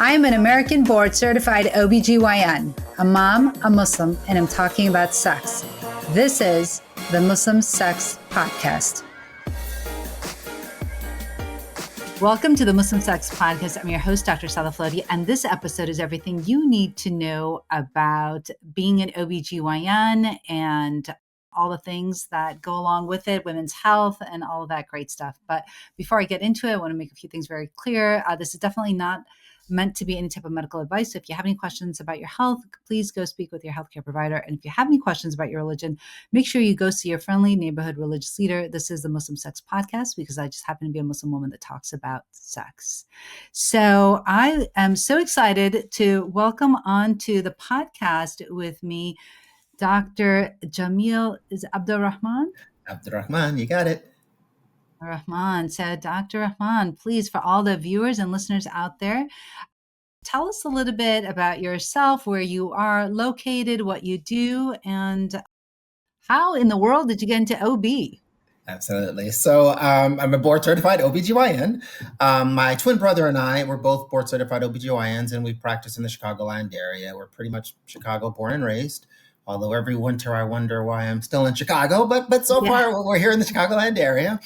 I'm an American board certified OB-GYN, a mom, a Muslim, and I'm talking about sex. This is the Muslim Sex Podcast. Welcome to the Muslim Sex Podcast. I'm your host, Dr. Sadaf, and this episode is everything you need to know about being an OB-GYN and all the things that go along with it, women's health, and all of that great stuff. But before I get into it, I want to make a few things very clear. This is definitely not meant to be any type of medical advice. So if you have any questions about your health, please go speak with your healthcare provider. And if you have any questions about your religion, make sure you go see your friendly neighborhood religious leader. This is the Muslim Sex Podcast because I just happen to be a Muslim woman that talks about sex. So I am so excited to welcome onto the podcast with me Dr. Jamil Abdur-Rahman. Abdur-Rahman, you got it. Rahman. So Dr. Rahman, please, for all the viewers and listeners out there, tell us a little bit about yourself, where you are located, what you do, and how in the world did you get into OB? Absolutely. So I'm a board certified OB-GYN. My twin brother and I were both board certified OB-GYNs, and we practice in the Chicagoland area. We're pretty much Chicago born and raised. Although every winter I wonder why I'm still in Chicago, but so far we're here in the Chicagoland area.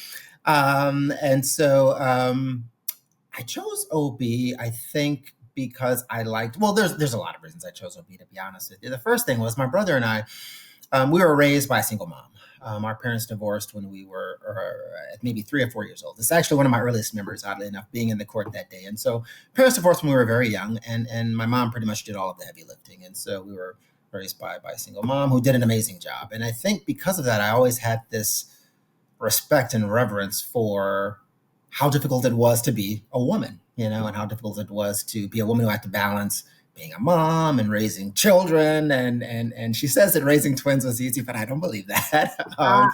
And so I chose OB, I think, because I liked, well, there's a lot of reasons I chose OB, to be honest with you. The first thing was my brother and I, we were raised by a single mom. Our parents divorced when we were maybe 3 or 4 years old. It's actually one of my earliest memories, oddly enough, being in the court that day. And so parents divorced when we were very young, and my mom pretty much did all of the heavy lifting. And so we were raised by a single mom who did an amazing job. And I think because of that, I always had this respect and reverence for how difficult it was to be a woman, and how difficult it was to be a woman who had to balance being a mom and raising children. And she says that raising twins was easy, but I don't believe that.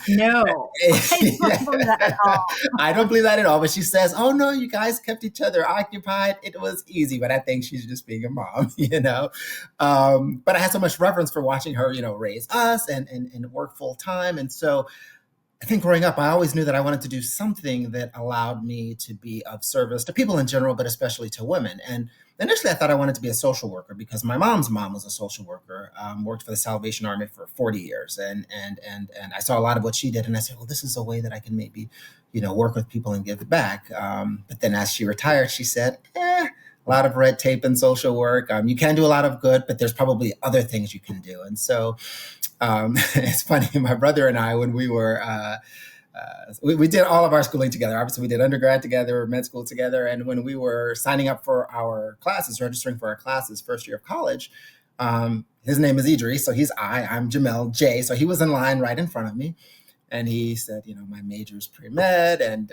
No, I don't believe that at all. I don't believe that at all. But she says, oh no, you guys kept each other occupied. It was easy, but I think she's just being a mom, But I had so much reverence for watching her, raise us and work full time. And so I think growing up, I always knew that I wanted to do something that allowed me to be of service to people in general, but especially to women. And initially, I thought I wanted to be a social worker because my mom's mom was a social worker, worked for the Salvation Army for 40 years. And I saw a lot of what she did. And I said, well, this is a way that I can maybe, work with people and give back. But then as she retired, she said, a lot of red tape in social work. You can do a lot of good, but there's probably other things you can do. And so it's funny, my brother and I, when we were, we did all of our schooling together. Obviously, we did undergrad together, med school together. And when we were signing up for our classes, registering for our classes, first year of college, his name is Idris. So he's I'm Jamil, J. So he was in line right in front of me. And he said, my major is pre-med. And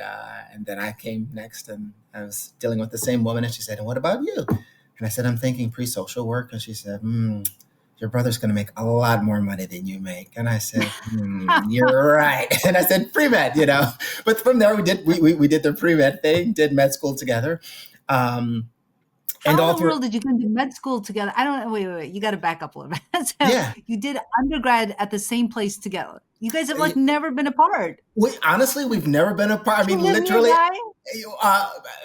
then I came next and I was dealing with the same woman. And she said, and what about you? And I said, I'm thinking pre-social work. And she said, your brother's going to make a lot more money than you make. And I said, you're right. And I said, pre-med, But from there, we did the pre-med thing, did med school together. And how in the world did you go to med school together? I don't know. Wait. You got to back up a little bit. So you did undergrad at the same place together. You guys have never been apart. Honestly, we've never been apart. I mean, literally.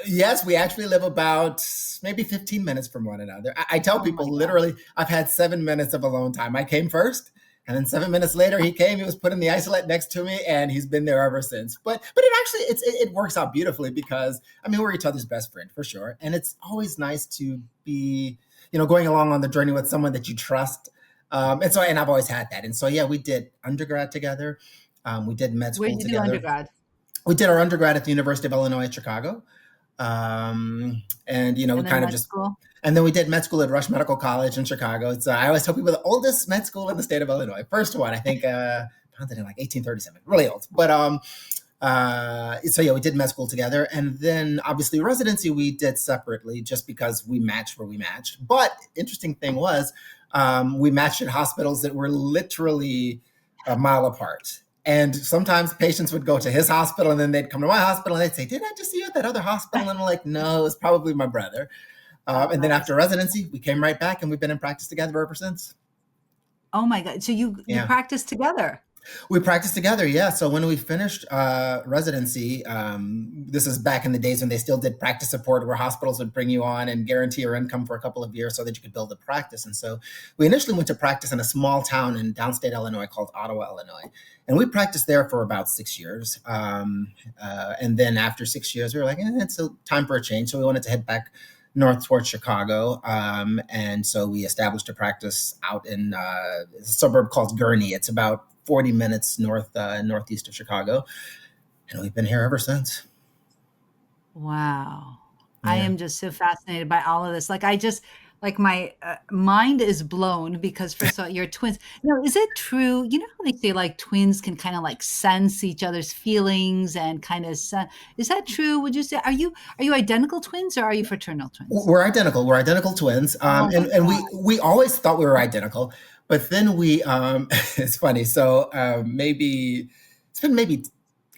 Yes, we actually live about maybe 15 minutes from one another. I tell people literally, I've had 7 minutes of alone time. I came first. And then 7 minutes later, he came, he was put in the isolate next to me, and he's been there ever since. But it actually, it works out beautifully because, we're each other's best friend for sure. And it's always nice to be, going along on the journey with someone that you trust. And I've always had that. And so, we did undergrad together. We did med school together. Where did you do undergrad? We did our undergrad at the University of Illinois at Chicago. We kind of just... School? And then we did med school at Rush Medical College in Chicago. It's I always tell people the oldest med school in the state of Illinois. First one, I think, founded in 1837. Really old. But we did med school together. And then obviously residency we did separately just because we matched where we matched. But interesting thing was we matched at hospitals that were literally a mile apart. And sometimes patients would go to his hospital and then they'd come to my hospital and they'd say, didn't I just see you at that other hospital? And I'm like, no, it was probably my brother. And then after residency, we came right back and we've been in practice together ever since. Oh my God. So you practiced together? We practiced together, yeah. So when we finished residency, this is back in the days when they still did practice support, where hospitals would bring you on and guarantee your income for a couple of years so that you could build a practice. And so we initially went to practice in a small town in downstate Illinois called Ottawa, Illinois. And we practiced there for about 6 years. And then after 6 years, we were like, it's time for a change. So we wanted to head back north towards Chicago. And so we established a practice out in a suburb called Gurnee. It's about 40 minutes northeast of Chicago. And we've been here ever since. Wow. I Yeah. am just so fascinated by all of this. My mind is blown because first of all, you're twins. Now, is it true? You know how they say like twins can kind of like sense each other's feelings and kind of is that true? Would you say are you identical twins or are you fraternal twins? We're identical. We're identical twins. Oh my And we always thought we were identical, but then it's funny. So it's been maybe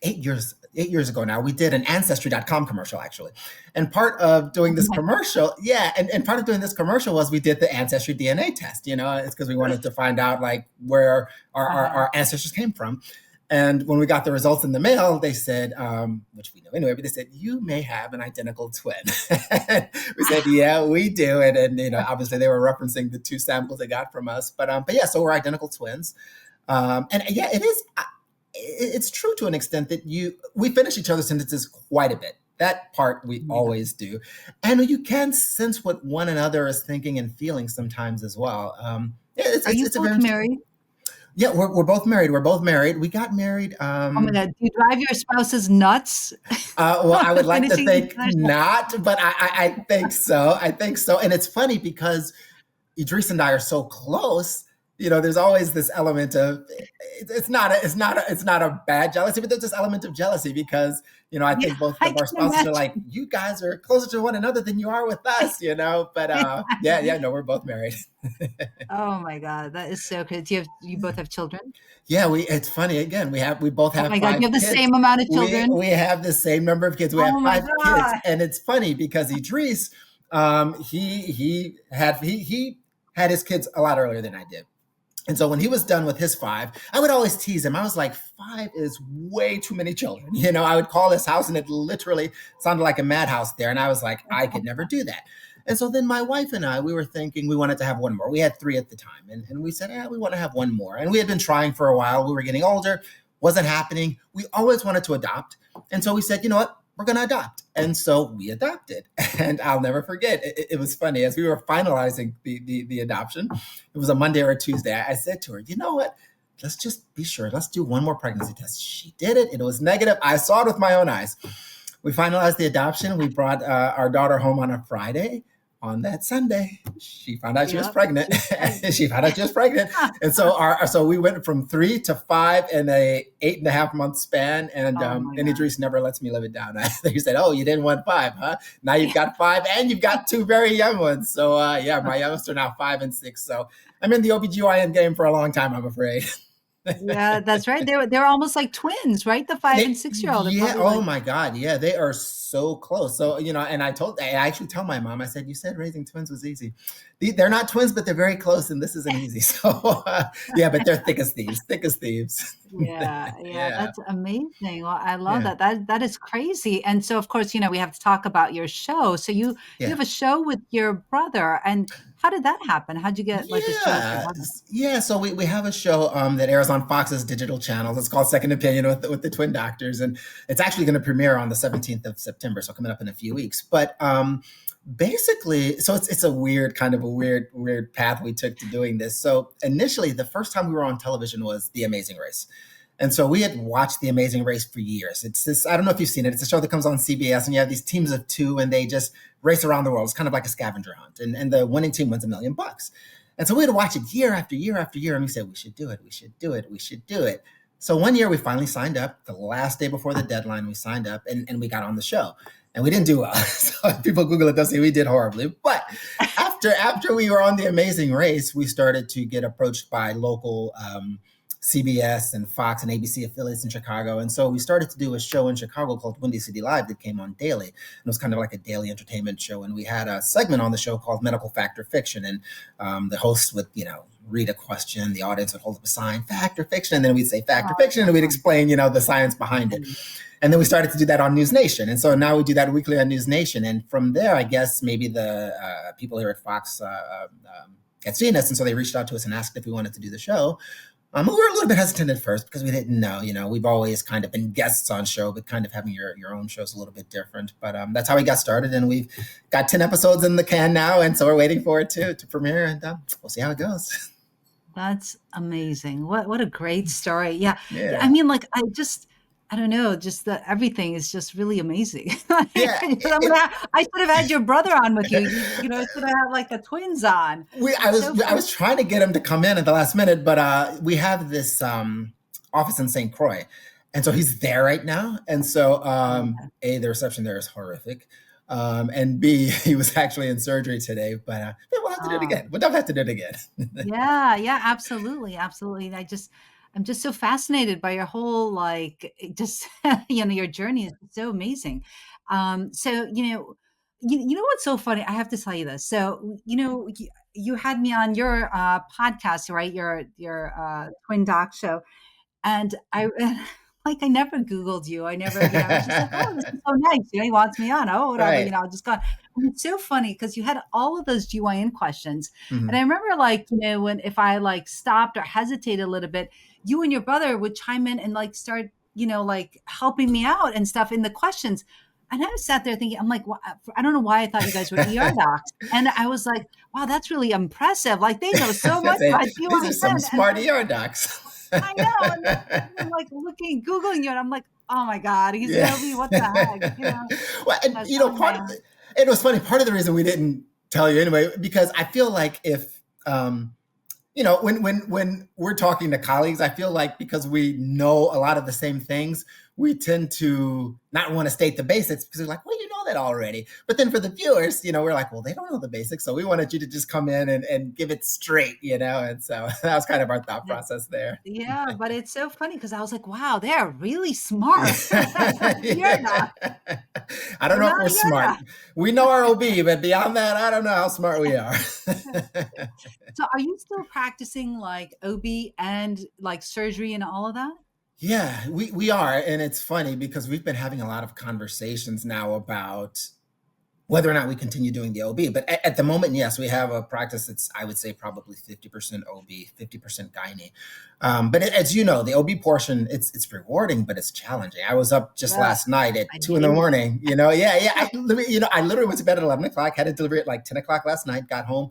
8 years ago now, we did an Ancestry.com commercial, actually. And part of doing this commercial, and part of doing this commercial was we did the Ancestry DNA test. It's because we wanted to find out like where our ancestors came from. And when we got the results in the mail, they said, which we know anyway, but they said, you may have an identical twin. We said, yeah, we do. And obviously they were referencing the two samples they got from us. But yeah, so we're identical twins. And yeah, it's true to an extent that we finish each other's sentences quite a bit. That part we always do. And you can sense what one another is thinking and feeling sometimes as well. Are you both married? Yeah, we're both married. We're both married. We got married. Oh my God. Do you drive your spouses nuts? Well, I would like to think not, but I think so. I think so. And it's funny because Idris and I are so close. There's always this element of it's not a bad jealousy, but there's this element of jealousy because I think both of our spouses are like, you guys are closer to one another than you are with us, But no, we're both married. Oh my God, that is so good. You both have children? Yeah, it's funny. Again, we both have. Oh my God, you have the same amount of children. We have the same number of kids. We have 5 kids, and it's funny because Idris, he had his kids a lot earlier than I did. And so when he was done with his 5, I would always tease him. I was like, 5 is way too many children. I would call his house and it literally sounded like a madhouse there. And I was like, I could never do that. And so then my wife and I, we were thinking we wanted to have one more. We had 3 at the time. And we said, we want to have one more. And we had been trying for a while. We were getting older. Wasn't happening. We always wanted to adopt. And so we said, you know what? We're going to adopt. And so we adopted. And I'll never forget. It was funny. As we were finalizing the adoption, it was a Monday or a Tuesday. I said to her, you know what? Let's just be sure. Let's do one more pregnancy test. She did it. It was negative. I saw it with my own eyes. We finalized the adoption. We brought our daughter home on a Friday. On that Sunday, she found out she was pregnant. And so we went from 3 to 5 in a 8.5 month span. And Idris never lets me live it down. He said, oh, you didn't want 5, huh? Now you've got 5 and you've got 2 very young ones. So my youngest are now 5 and 6. So I'm in the OB-GYN game for a long time, I'm afraid. Yeah, that's right. They're almost like twins, right? The 5 and 6-year-old. Yeah. Oh my God. Yeah, they are so close. So and I actually tell my mom. I said, "You said raising twins was easy. They're not twins, but they're very close, and this isn't easy." So yeah, but they're thick as thieves. Thick as thieves. Yeah, that's amazing. Well, I love that. That is crazy. And so, of course, we have to talk about your show. So you have a show with your brother, and how did that happen? How'd you get like a show? Yeah, so we have a show that airs on Fox's digital channels. It's called Second Opinion with the twin doctors, and it's actually going to premiere on the 17th of September, so coming up in a few weeks. But basically, so it's a weird path we took to doing this. So initially, the first time we were on television was The Amazing Race. And so we had watched The Amazing Race for years. It's this, I don't know if you've seen it. It's a show that comes on CBS, and you have these teams of 2, and they just race around the world. It's kind of like a scavenger hunt. And the winning team wins $1 million. And so we had to watch it year after year after year. And we said, we should do it. So one year we finally signed up. The last day before the deadline, we signed up and we got on the show. And we didn't do well. So if people Google it, they'll say we did horribly. But after we were on The Amazing Race, we started to get approached by local CBS and Fox and ABC affiliates in Chicago. And so we started to do a show in Chicago called Windy City Live that came on daily. And it was kind of like a daily entertainment show. And we had a segment on the show called Medical Fact or Fiction. And the host would, read a question, the audience would hold up a sign, fact or fiction, and then we'd say fact or fiction, and we'd explain, the science behind it. And then we started to do that on News Nation. And so now we do that weekly on News Nation. And from there, I guess maybe the people here at Fox had seen us. And so they reached out to us and asked if we wanted to do the show. We were a little bit hesitant at first because we didn't know, we've always kind of been guests on show, but kind of having your own show is a little bit different. But that's how we got started. And we've got 10 episodes in the can now. And so we're waiting for it to premiere, and we'll see how it goes. That's amazing. What a great story. Yeah. Yeah. I mean, like, I don't know, just that everything is just really amazing. Yeah, I should have had your brother on with you. You know, I should have had like the twins on. I was trying to get him to come in at the last minute, but we have this office in St. Croix, and so he's there right now. And so A, the reception there is horrific, and B, he was actually in surgery today. But we'll have to do it again. We'll definitely have to do it again. Yeah, absolutely. I'm just so fascinated by your whole, like, your journey is so amazing. So, you know what's so funny? I have to tell you this. So, you had me on your podcast, right? Your twin doc show. And I never Googled you. I never, I was just like, oh, this is so nice. He wants me on. Oh, whatever, Right. I'll just go on. And it's so funny because you had all of those GYN questions. Mhm. And I remember if I like stopped or hesitated a little bit, you and your brother would chime in and like start, like helping me out and stuff in the questions. And I was sat there thinking, I'm like, I don't know why I thought you guys were ER docs. And I was like, wow, that's really impressive. Like they know so much about These are some smart ER docs. I know. And I'm like Googling you, and I'm like, oh my God, he's Obi, what the heck? Well, and, it was funny. Part of the reason we didn't tell you anyway, because I feel like if, when we're talking to colleagues, I feel like because we know a lot of the same things, we tend to not want to state the basics because we're like, well, you know that already. But then for the viewers, we're like, well, they don't know the basics. So we wanted you to just come in and give it straight, And so that was kind of our thought process there. Yeah, but it's so funny because I was like, wow, they're really smart. You're not. I don't know if we're smart. We know our OB, but beyond that, I don't know how smart we are. So are you still practicing like OB and like surgery and all of that? Yeah, we are. And it's funny because we've been having a lot of conversations now about whether or not we continue doing the OB. But at the moment, yes, we have a practice that's, I would say, probably 50% OB, 50% gynae. But as you know, the OB portion, it's rewarding, but it's challenging. I was up just last night at 2 in the morning, Yeah. I literally went to bed at 11 o'clock, had a delivery at like 10 o'clock last night, got home,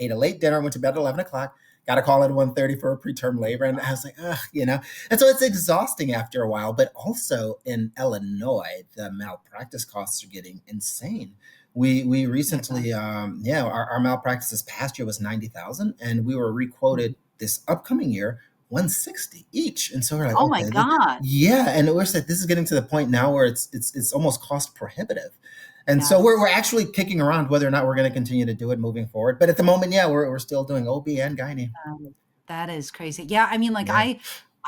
ate a late dinner, went to bed at 11 o'clock. Got a call at 1:30 for a preterm labor. And I was like, ugh, And so it's exhausting after a while. But also in Illinois, the malpractice costs are getting insane. We recently, our malpractice this past year was $90,000, and we were requoted this upcoming year $160 each. And so we're like, oh my God. Yeah. And we're like, this is getting to the point now where it's almost cost prohibitive. And so we're actually kicking around whether or not we're going to continue to do it moving forward. But at the moment, we're still doing OB and gynae. That is crazy. Yeah. I mean, like I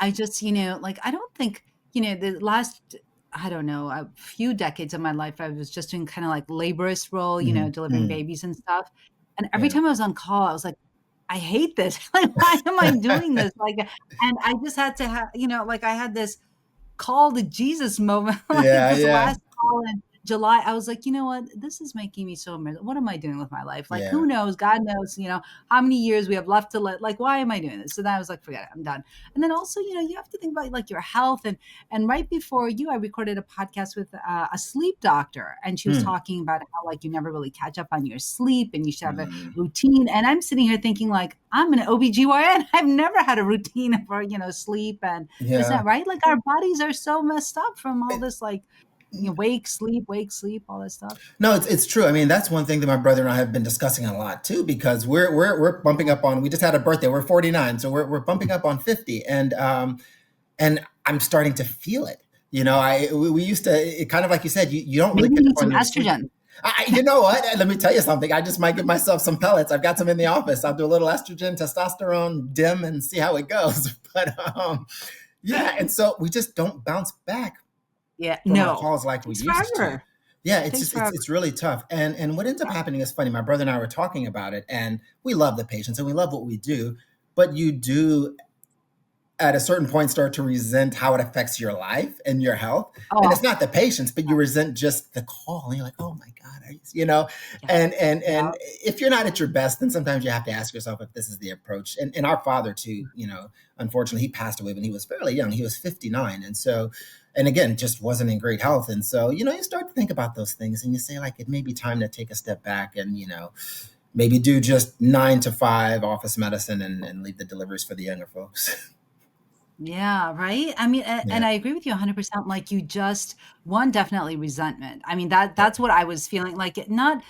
just, I don't think, the last, I don't know, a few decades of my life, I was just doing kind of like laborist role, delivering babies and stuff. And every time I was on call, I was like, I hate this. Like, why am I doing this? Like, and I just had to have, I had this call to Jesus moment. Last call in July, I was like, you know what? This is making me so miserable. What am I doing with my life? Like, who knows? God knows, how many years we have left to live. Like, why am I doing this? So then I was like, forget it. I'm done. And then also, you have to think about like your health. And right before I recorded a podcast with a sleep doctor, and she was talking about how like you never really catch up on your sleep and you should have a routine. And I'm sitting here thinking like, I'm an OB-GYN. I've never had a routine for, sleep. And is that right? Like our bodies are so messed up from all this like, wake, sleep, all that stuff. No, it's true. I mean, that's one thing that my brother and I have been discussing a lot too, because we're bumping up on, we just had a birthday. We're 49. So we're bumping up on 50. And I'm starting to feel it. We used to, it kind of like you said, you don't really need some estrogen. You know what? Let me tell you something. I just might give myself some pellets. I've got some in the office. I'll do a little estrogen, testosterone, dim, and see how it goes. But and so we just don't bounce back. Yeah, calls like we used to. Yeah, it's really tough. And what ends up happening is funny. My brother and I were talking about it, and we love the patients and we love what we do. but you do at a certain point start to resent how it affects your life and your health. And it's Oh, not the patients, but you resent just the call. And you're like, oh my God, yeah, and yeah. if you're not at your best, then sometimes you have to ask yourself if this is the approach. And our father too, unfortunately he passed away when he was fairly young. He was 59. And so, and again, just wasn't in great health. And so, you start to think about those things and you say like, it may be time to take a step back and, maybe do just 9 to 5 office medicine and leave the deliveries for the younger folks. Yeah, right? I mean, Yeah. and I agree with you 100%, like, you just one, definitely resentment. I mean, Yeah. that's what I was feeling, like, not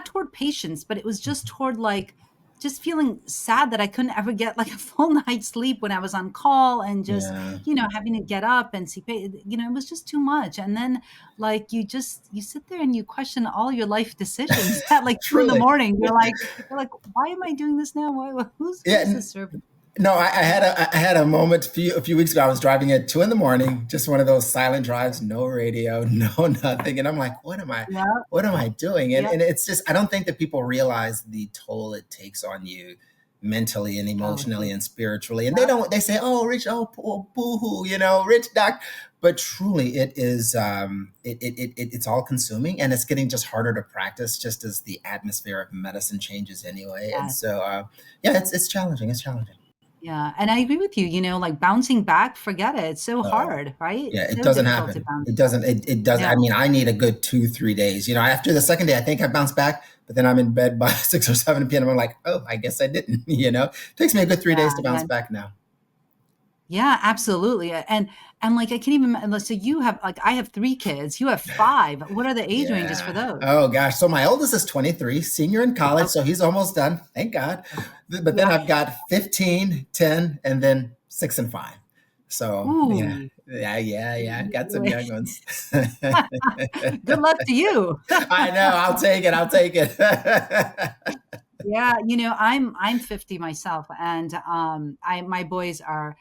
toward patients, but it was just toward, like, just feeling sad that I couldn't ever get, like, a full night's sleep when I was on call and just, Yeah. having to get up and see pa it was just too much, and then, like, you sit there and you question all your life decisions at, like, 2 in the Truly. morning. You're like, "Why am I doing this now? Why Yeah. who's this serving?" No, I had a moment a few weeks ago. I was driving at 2 in the morning, just one of those silent drives, no radio, no nothing, and I'm like, Yeah, what am I doing? And yeah. and it's just I don't think that people realize the toll it takes on you mentally and emotionally Totally. and spiritually. And Yep. they say, oh, rich, oh, boo hoo, rich doc. But truly, it is it's all consuming, and it's getting just harder to practice, just as the atmosphere of medicine changes anyway. And Yes. so, yeah, it's challenging. It's challenging. Yeah, and I agree with you, like, bouncing back, forget it. It's so Oh, hard, right? yeah, it So doesn't difficult to happen. bounce It back. doesn't. It does. Yeah, I mean, I need a good 2, 3 days. After the second day, I think I bounced back, but then I'm in bed by 6 or 7 p.m. I'm like, oh, I guess I didn't. It takes me a good 3 days yeah, to bounce yeah. back now. Yeah, absolutely, and, like, I can't even so you have like, I have 3 kids, you have 5. What are the age ranges for Yeah. those? Oh gosh. So my oldest is 23, senior in college, so Okay, he's almost done. Thank God. okay. But then Yeah. I've got 15, 10, and then 6 and 5. So yeah, Ooh. yeah, yeah, yeah. I've got some young ones. Good luck to you. I know. I'll take it. I'll take it. Yeah, I'm 50 myself, and I my boys are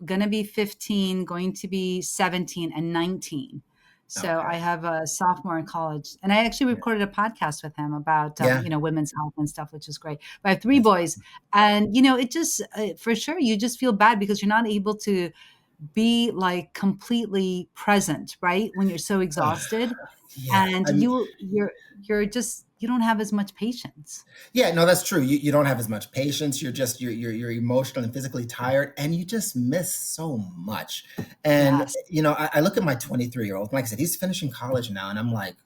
gonna be 15, going to be 17 and 19. So I Okay. have a sophomore in college, and I actually Yeah. recorded a podcast with him about Yeah. women's health and stuff, which is great. But I have 3 That's boys, and it just for sure you just feel bad because you're not able to be like completely present, right? When you're so exhausted, yeah. and I mean, you're just you don't have as much patience. yeah, no, that's true. You don't have as much patience. You're emotional and physically tired, and you just miss so much. And Yes. I look at my 23-year-old. Like I said, he's finishing college now, and I'm like,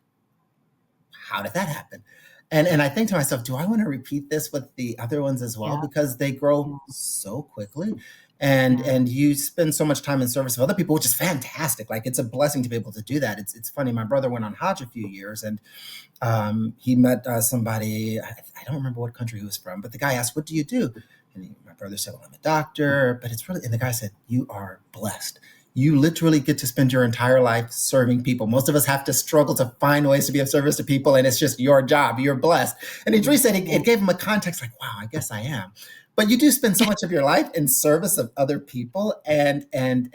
how did that happen? And I think to myself, do I want to repeat this with the other ones as well? Yeah, Because they grow yeah, so quickly. And yeah. and you spend so much time in service of other people, which is fantastic. Like it's a blessing to be able to do that. It's funny. My brother went on Hajj a few years, and he met somebody. I don't remember what country he was from, but the guy asked, "What do you do?" And my brother said, "Well, I'm a doctor." But it's really, and the guy said, "You are blessed. You literally get to spend your entire life serving people. Most of us have to struggle to find ways to be of service to people, and it's just your job. You're blessed." And Idris said Yeah. it gave him a context like, "Wow, I guess I am." But you do spend so much of your life in service of other people and And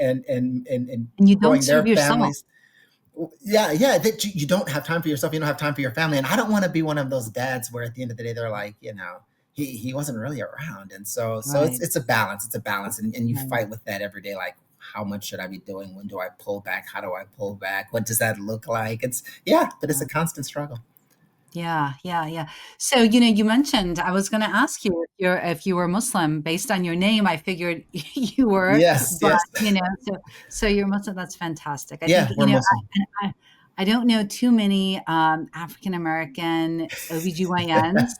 you don't growing serve their yourself. families. Yeah, yeah, that you don't have time for yourself, you don't have time for your family. And I don't want to be one of those dads where at the end of the day they're like, he wasn't really around. And so it's Right, it's a balance. It's a balance. And you right. fight with that every day, like how much should I be doing? When do I pull back? How do I pull back? What does that look like? But it's Yeah. a constant struggle. Yeah, yeah, yeah. So, you mentioned I was gonna ask you if you were Muslim. Based on your name, I figured you were, Yes, but, yes. so you're Muslim, that's fantastic. I think, Yeah, we're Muslim. I don't know too many, African American OBGYNs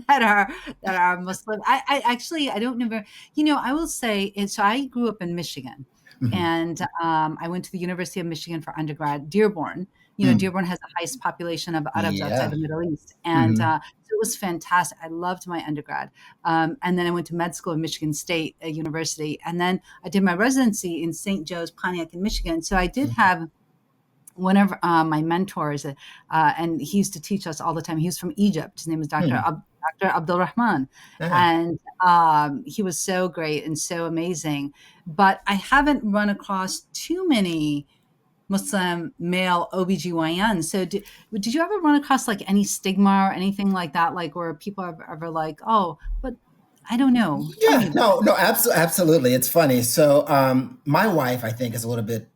that are Muslim. I actually I don't know very I will say so I grew up in Michigan, Mhm. and, I went to the University of Michigan for undergrad, Dearborn. Mm. Dearborn has the highest population of Arabs outside Yeah. the Middle East, and, Mhm. so it was fantastic. I loved my undergrad, and then I went to med school at Michigan State University, and then I did my residency in St. Joe's, Pontiac in Michigan. So I did Mhm. have one of my mentors, and he used to teach us all the time. He was from Egypt. His name was Hmm. Dr. Abdul-Rahman, Yeah. and he was so great and so amazing. But I haven't run across too many Muslim male OBGYN. So did you ever run across like any stigma or anything like that? Like where people are ever like, oh, but I don't know. Tell me Yeah, about no, no, absolutely. It's funny. So, my wife, I think, is a little bit.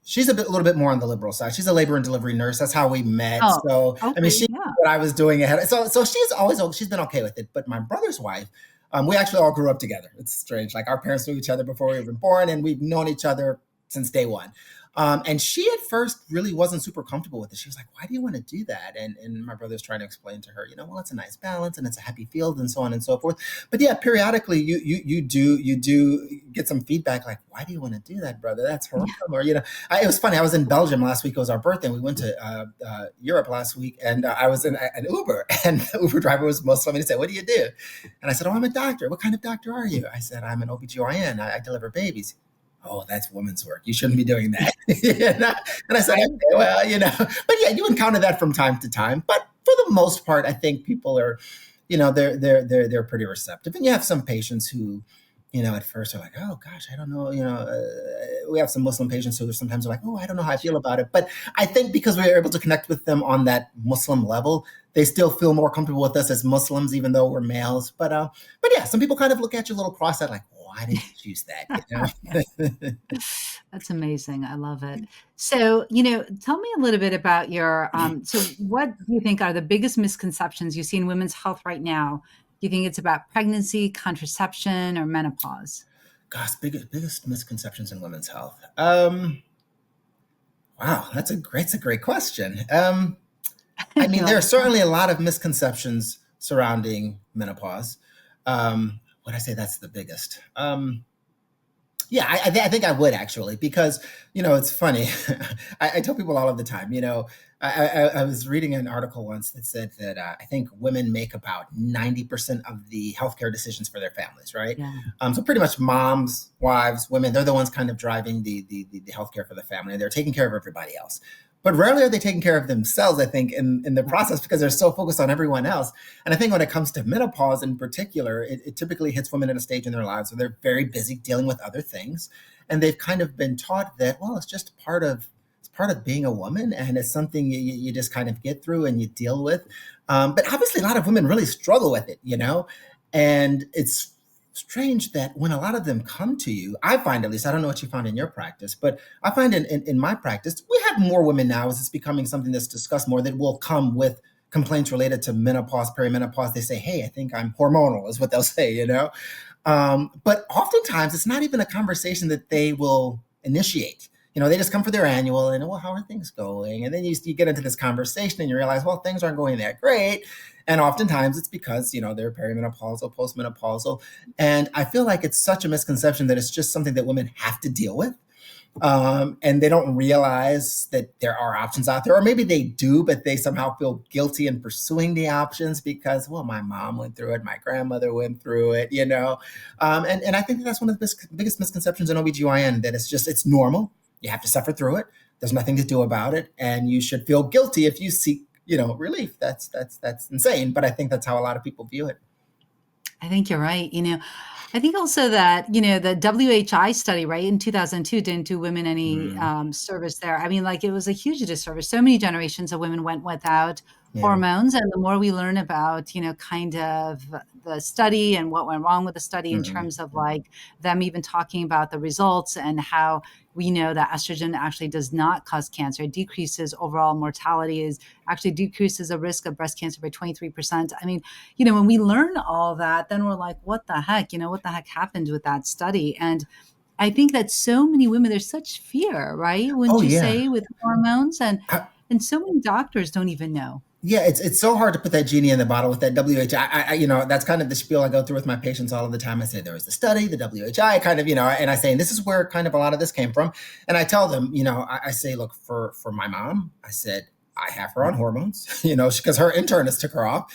She's a little bit more on the liberal side. She's a labor and delivery nurse. That's how we met. Oh, So, I mean, okay, she yeah. what I was doing ahead. So she's been okay with it. But my brother's wife, we actually all grew up together. It's strange. Like our parents knew each other before we were even born, and we've known each other since day one. And she at first really wasn't super comfortable with it. She was like, "Why do you want to do that?" And my brother's trying to explain to her, well, it's a nice balance and it's a happy field and so on and so forth. But yeah, periodically you do get some feedback like, "Why do you want to do that, brother? That's horrible." Or it was funny. I was in Belgium last week. It was our birthday. We went to Europe last week, and I was in an Uber, and the Uber driver was Muslim. And he said, "What do you do?" And I said, "Oh, I'm a doctor." "What kind of doctor are you?" I said, "I'm an OB-GYN. I deliver babies." "Oh, that's women's work. You shouldn't be doing that." And I said, Right? "Okay, well, but yeah, you encounter that from time to time. But for the most part, I think people are, they're pretty receptive. And you have some patients who, at first are like, "Oh gosh, I don't know." We have some Muslim patients who sometimes are like, "Oh, I don't know how I feel Sure. about it." But I think because we are able to connect with them on that Muslim level, they still feel more comfortable with us as Muslims, even though we're males. But yeah, some people kind of look at you a little cross-eyed, like, "Why did you choose that?" That's amazing. I love it. So, tell me a little bit about so what do you think are the biggest misconceptions you see in women's health right now? Do you think it's about pregnancy, contraception, or menopause? Gosh, biggest misconceptions in women's health. Wow, that's a great question. I mean, there are Like, certainly a lot of misconceptions surrounding menopause. Would I say that's the biggest? Yeah, I think I would actually, because it's funny. I tell people all of the time. I was reading an article once that said that I think women make about 90% of the healthcare decisions for their families, right? yeah. So pretty much moms, wives, women, they're the ones kind of driving the healthcare for the family. They're taking care of everybody else. But rarely are they taking care of themselves, I think, in the process, because they're so focused on everyone else. And I think when it comes to menopause in particular, it typically hits women at a stage in their lives where they're very busy dealing with other things. And they've kind of been taught that, well, it's part of being a woman, and it's something you just kind of get through and you deal with. But obviously, a lot of women really struggle with it. And it's strange that when a lot of them come to you, I find, at least, I don't know what you found in your practice, but I find in my practice, we have more women now as it's becoming something that's discussed more, that will come with complaints related to menopause, perimenopause. They say, "Hey, I think I'm hormonal," is what they'll say. But oftentimes it's not even a conversation that they will initiate. They just come for their annual and, "Well, how are things going?" And then you get into this conversation and you realize, well, things aren't going that great. And oftentimes it's because, they're perimenopausal, postmenopausal. And I feel like it's such a misconception that it's just something that women have to deal with. And they don't realize that there are options out there, or maybe they do, but they somehow feel guilty in pursuing the options because, well, my mom went through it, my grandmother went through it. And I think that's one of the biggest misconceptions in OBGYN, that it's normal. You have to suffer through it. There's nothing to do about it, and you should feel guilty if you seek, relief. That's insane, but I think that's how a lot of people view it. I think you're right. I think also that, the WHI study, right, in 2002 didn't do women any Mm, service there. I mean, like, it was a huge disservice. So many generations of women went without yeah. hormones. And the more we learn about, kind of the study and what went wrong with the study in Mm-mm. terms of like them even talking about the results and how we know that estrogen actually does not cause cancer, it decreases overall mortality, is actually decreases the risk of breast cancer by 23%. I mean, when we learn all that, then we're like, what the heck? What the heck happened with that study? And I think that so many women, there's such fear, right? Oh Wouldn't you yeah. say, with hormones? And I, and so many doctors don't even know. Yeah, it's so hard to put that genie in the bottle with that WHI. That's kind of the spiel I go through with my patients all of the time. I say there was the study, the WHI, kind of, and I say, and this is where kind of a lot of this came from. And I tell them, I say, look, for my mom, I said, I have her on hormones, because her internist took her off.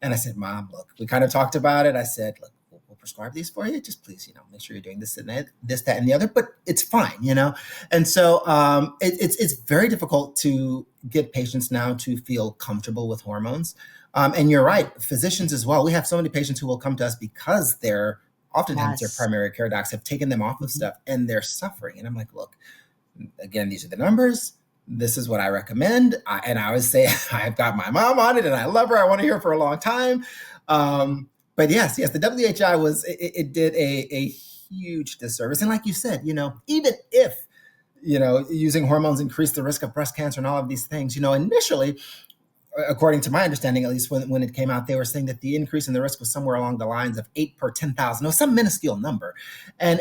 And I said, "Mom, look, we kind of talked about it." I said, "Look, we'll prescribe these for you. Just please, make sure you're doing this and that, and the other. But it's fine. And so it's very difficult to get patients now to feel comfortable with hormones. And you're right, physicians as well. We have so many patients who will come to us because oftentimes their Yes. primary care docs have taken them off of Mhm. stuff and they're suffering. And I'm like, look, again, these are the numbers. This is what I recommend. And I always say, I've got my mom on it and I love her. I want to hear her for a long time. Yeah. Um, but yes, the WHI it did a huge disservice. And like you said, even if, using hormones increase the risk of breast cancer and all of these things, initially, according to my understanding, at least when it came out, they were saying that the increase in the risk was somewhere along the lines of 8 per 10,000. It was some minuscule number. And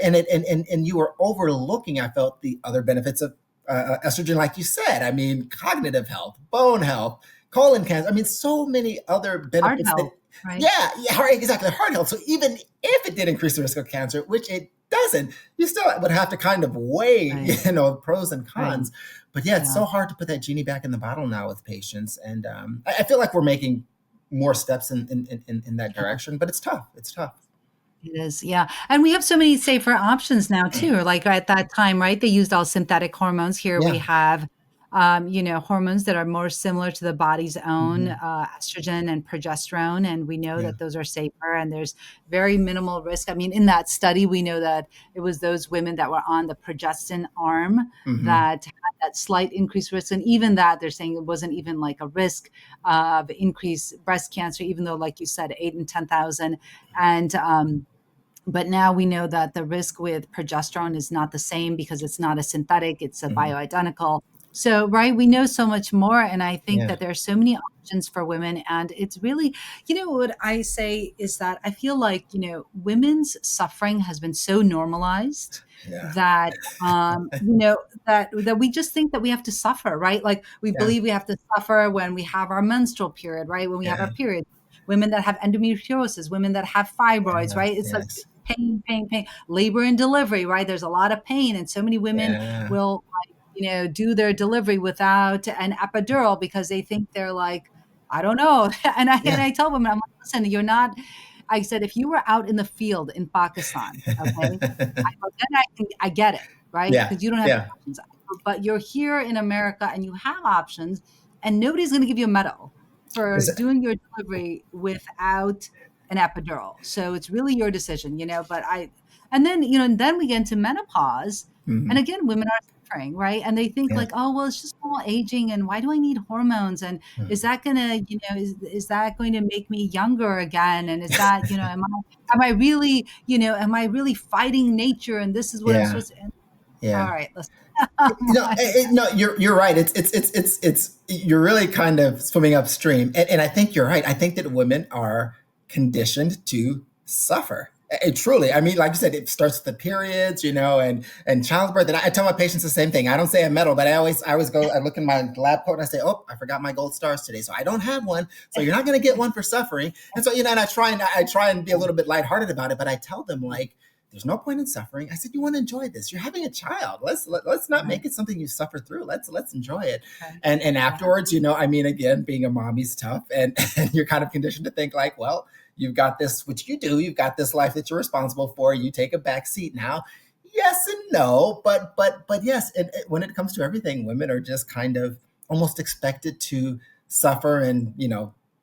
you were overlooking, I felt, the other benefits of estrogen, like you said. I mean, cognitive health, bone health, colon cancer. I mean, so many other Heart benefits that, health, right? exactly, heart health. So even if it did increase the risk of cancer, which it doesn't, you still would have to kind of weigh, Right. pros and Right. cons. But yeah, it's Yeah. so hard to put that genie back in the bottle now with patients. And I feel like we're making more steps in that Yeah. direction, but it's tough. It's tough. It is, yeah, and we have so many safer options now too, like, at that time, right, they used all synthetic hormones. Here we Yeah. have, hormones that are more similar to the body's own, Hmm. estrogen and progesterone, and we know Yeah. that those are safer and there's very minimal risk. I mean, in that study, we know that it was those women that were on the progestin arm Hmm. that had that slight increased risk, and even that, they're saying it wasn't even like a risk of increased breast cancer, even though, like you said, 8 in 10,000, and, but now we know that the risk with progesterone is not the same because it's not a synthetic, it's a Hmm. bioidentical. So, right, we know so much more. And I think Yeah. that there are so many options for women. And it's really, what I say is that I feel like, women's suffering has been so normalized Yeah. that, that we just think that we have to suffer, right? Like we Yeah. believe we have to suffer when we have our menstrual period, right? When we have our Yeah. period, women that have endometriosis, women that have fibroids, Yeah. right? It's like Yes. pain, pain, pain, labor and delivery, right? There's a lot of pain. And so many women Yeah. will, like, do their delivery without an epidural because they think they're like, I don't know. And Yeah. I tell women, I'm like, listen, you're not, I said, if you were out in the field in Pakistan, okay, I get it, right? Yeah. Because you don't have any Yeah. options. But you're here in America and you have options, and nobody's going to give you a medal for Is it- doing your delivery without an epidural. So it's really your decision, But and then, and then we get into menopause, and Mhm. again, women are suffering, right? And they think Yeah. like, oh, well, it's just all aging, and why do I need hormones? And is Mhm. that gonna, is that going to make me younger again? And is that, am I really, am I really fighting nature? And this is what I'm Yeah. supposed to. And, all Yeah. right, listen. I'm like, No, you're right. It's you're really kind of swimming upstream, and I think you're right. I think that women are conditioned to suffer. Truly, I mean, like you said, it starts with the periods, and childbirth. And I tell my patients the same thing. I don't say a medal, but I always go. I look in my lab coat and I say, "Oh, I forgot my gold stars today, so I don't have one. So you're not going to get one for suffering." And so, and I try and be a little bit lighthearted about it, but I tell them like, there's no point in suffering. I said, you want to enjoy this. You're having a child. Let's not right, make it something you suffer through. Let's enjoy it. okay, And yeah, afterwards, I mean, again, being a mommy's tough, and you're kind of conditioned to think like, well, you've got this, which you do. You've got this life that you're responsible for. You take a back seat now. Yes and no, but yes. And when it comes to everything, women are just kind of almost expected to suffer and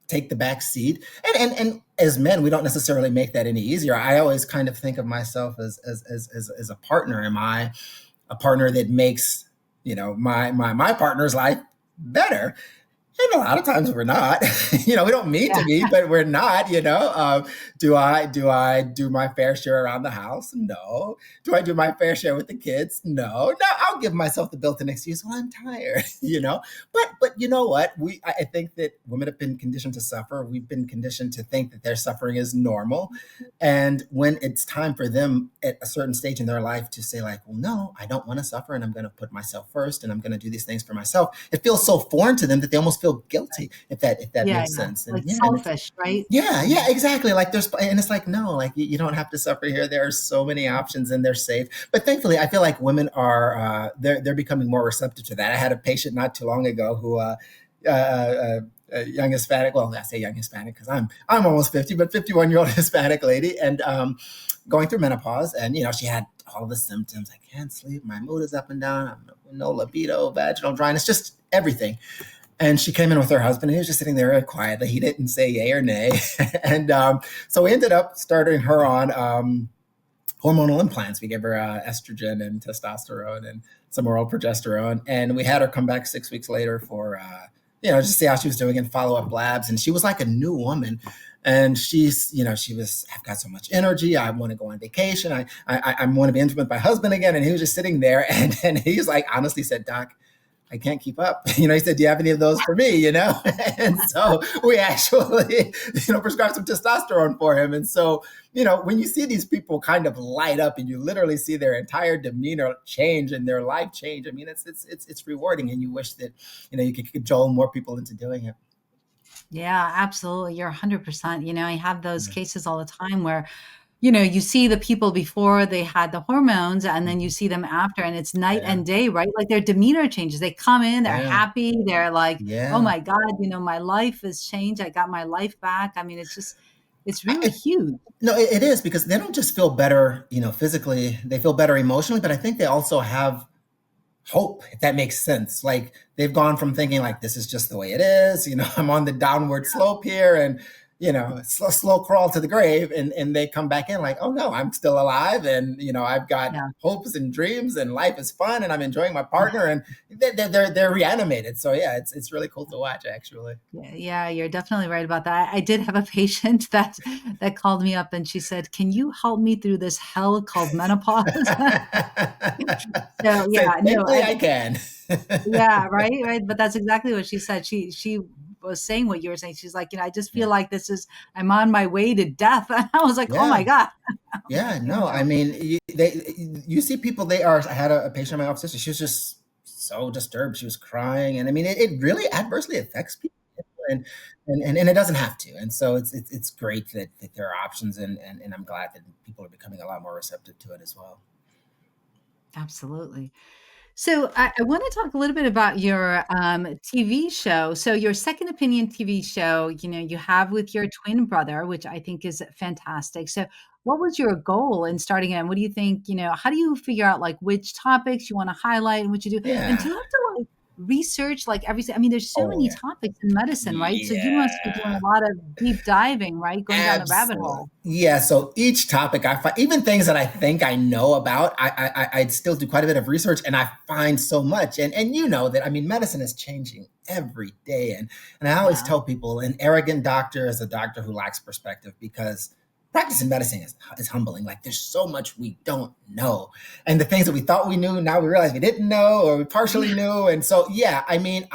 take the back seat. And as men, we don't necessarily make that any easier. I always kind of think of myself as a partner. Am I a partner that makes my partner's life better? And a lot of times we're not. We don't mean to yeah, be, but we're not. Do I do my fair share around the house? No. Do I do my fair share with the kids? No. I'll give myself the built-in excuse when I'm tired. But you know what? I think that women have been conditioned to suffer. We've been conditioned to think that their suffering is normal. And when it's time for them at a certain stage in their life to say like, well, no, I don't want to suffer, and I'm going to put myself first, and I'm going to do these things for myself, it feels so foreign to them that they almost feel guilty, if that yeah, makes yeah, sense. And like yeah, and it's selfish, right? yeah, exactly. Like and it's like, no, like you don't have to suffer here. There are so many options and they're safe. But thankfully, I feel like women are they're becoming more receptive to that. I had a patient not too long ago who young Hispanic. Well, I say young Hispanic because I'm almost 50, but 51-year-old Hispanic lady, and going through menopause, and she had all the symptoms. I can't sleep. My mood is up and down. I'm no libido, vaginal dryness, just everything. And she came in with her husband, and he was just sitting there very quietly. He didn't say yay or nay. And so we ended up starting her on hormonal implants. We gave her estrogen and testosterone and some oral progesterone. And we had her come back 6 weeks later for, just see how she was doing and follow up labs. And she was like a new woman. And I've got so much energy. I want to go on vacation. I want to be intimate with my husband again. And he was just sitting there, and he's like, honestly said, Doc, I can't keep up. He said, do you have any of those for me? And so we actually, prescribed some testosterone for him. And so, when you see these people kind of light up and you literally see their entire demeanor change and their life change, I mean, it's rewarding, and you wish that, you could cajole more people into doing it. Yeah, absolutely. You're 100%. I have those cases all the time where, you see the people before they had the hormones, and then you see them after, and it's night Yeah. and day, right? Like their demeanor changes. They come in, they're Yeah. happy. They're like, oh Yeah. my God, my life has changed. I got my life back. I mean, it's really huge. No, it is, because they don't just feel better, physically, they feel better emotionally, but I think they also have hope, if that makes sense. Like, they've gone from thinking like, this is just the way it is, I'm on the downward slope here, and slow crawl to the grave, and they come back in like, oh no, I'm still alive, and I've got Yeah. hopes and dreams, and life is fun, and I'm enjoying my partner, and they're reanimated. So yeah, it's really cool to watch, actually. Yeah, you're definitely right about that. I did have a patient that called me up, and she said, "Can you help me through this hell called menopause?" So Say, yeah, no, thankfully I can. yeah, right. But that's exactly what she said. She was saying what you were saying. She's like, I just Yeah. feel like I'm on my way to death. And I was like, oh Yeah. my God. Yeah, no, I mean, you see people, I had a patient in my office, she was just so disturbed. She was crying. And I mean, it really adversely affects people, and it doesn't have to. And so it's great that there are options, and I'm glad that people are becoming a lot more receptive to it as well. Absolutely. So I want to talk a little bit about your TV show. So your Second Opinion TV show, you have with your twin brother, which I think is fantastic. So what was your goal in starting it? And what do you think, how do you figure out like which topics you want to highlight and what you do? And do Yeah. you have to like research like everything? I mean, there's so Oh many yeah. topics in medicine, right? So you must be doing Yeah. a lot of deep diving, right? Going down the rabbit Absolutely. hole. Yeah. So each topic I find, even things that I think I know about, I still do quite a bit of research, and I find so much. And that, I mean, medicine is changing every day. And I always Yeah. tell people, an arrogant doctor is a doctor who lacks perspective, because practicing medicine is humbling. Like, there's so much we don't know. And the things that we thought we knew, now we realize we didn't know, or we partially knew. And so, yeah, I mean,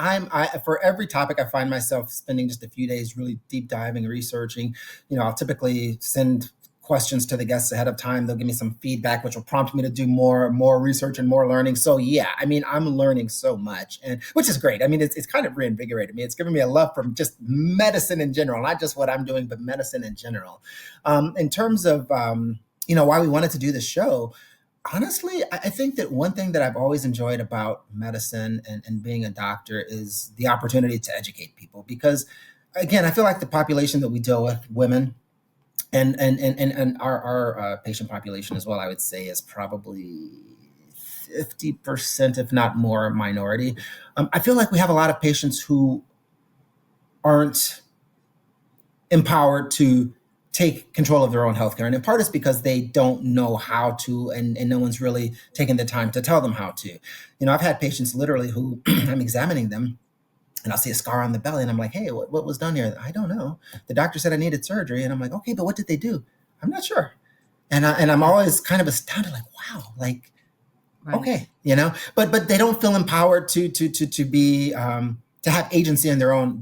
for every topic, I find myself spending just a few days really deep diving, researching. I'll typically send questions to the guests ahead of time. They'll give me some feedback, which will prompt me to do more research and more learning. So yeah, I mean, I'm learning so much, and which is great. I mean, it's kind of reinvigorated me. It's given me a love for just medicine in general, not just what I'm doing, but medicine in general. In terms of why we wanted to do the show, honestly, I think that one thing that I've always enjoyed about medicine and being a doctor is the opportunity to educate people. Because again, I feel like the population that we deal with, women, and our patient population as well, I would say, is probably 50%, if not more, minority. I feel like we have a lot of patients who aren't empowered to take control of their own healthcare. And in part, it's because they don't know how to, and no one's really taken the time to tell them how to. I've had patients literally who I'm examining them, and I'll see a scar on the belly, and I'm like, hey, what was done here? I don't know. The doctor said I needed surgery. And I'm like, okay, but what did they do? I'm not sure. And I'm Yeah. always kind of astounded, like, wow, like, Right. okay, but they don't feel empowered to be, to have agency in their own